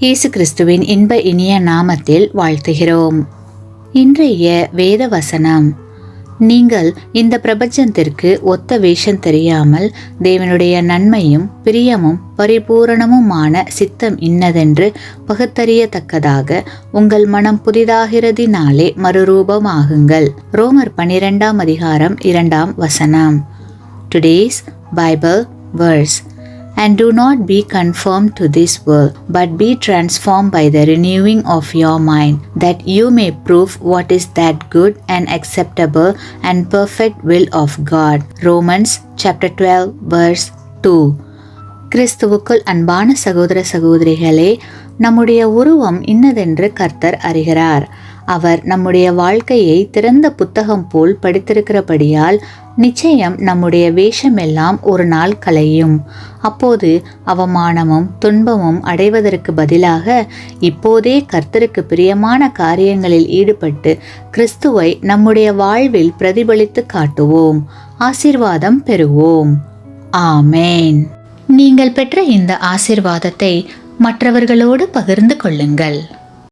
இயேசு கிறிஸ்துவின் இன்ப இனிய நாமத்தில் வாழ்த்துகிறோம். இன்றைய வேத வசனம்: நீங்கள் இந்த பிரபஞ்சத்திற்கு ஒத்த வேஷம் தெரியாமல் தேவனுடைய நன்மையும் பிரியமும் பரிபூரணமுமான சித்தம் இன்னதென்று பகுத்தறியத்தக்கதாக உங்கள் மனம் புதிதாகிறதினாலே மறுரூபமாகுங்கள். ரோமர் 12ஆம் அதிகாரம் 2ஆம் வசனம். Today's Bible verse: And do not be conformed to this world, but be transformed by the renewing of your mind, that you may prove what is that good and acceptable and perfect will of God. Romans chapter 12 verse 2. கிறிஸ்துவுக்குள் அன்பான சகோதர சகோதரிகளே, நம்முடைய உருவம் இன்னதென்று கர்த்தர் அறிகிறார். அவர் நம்முடைய வாழ்க்கையை திறந்த புத்தகம் போல் படித்திருக்கிறபடியால் நிச்சயம் நம்முடைய வேஷமெல்லாம் ஒரு நாள் கலையும். அப்போது அவமானமும் துன்பமும் அடைவதற்கு பதிலாக இப்போதே கர்த்தருக்கு பிரியமான காரியங்களில் ஈடுபட்டு கிறிஸ்துவை நம்முடைய வாழ்வில் பிரதிபலித்து காட்டுவோம். ஆசீர்வாதம் பெறுவோம். ஆமேன். நீங்கள் பெற்ற இந்த ஆசீர்வாதத்தை மற்றவர்களோடு பகிர்ந்து கொள்ளுங்கள்.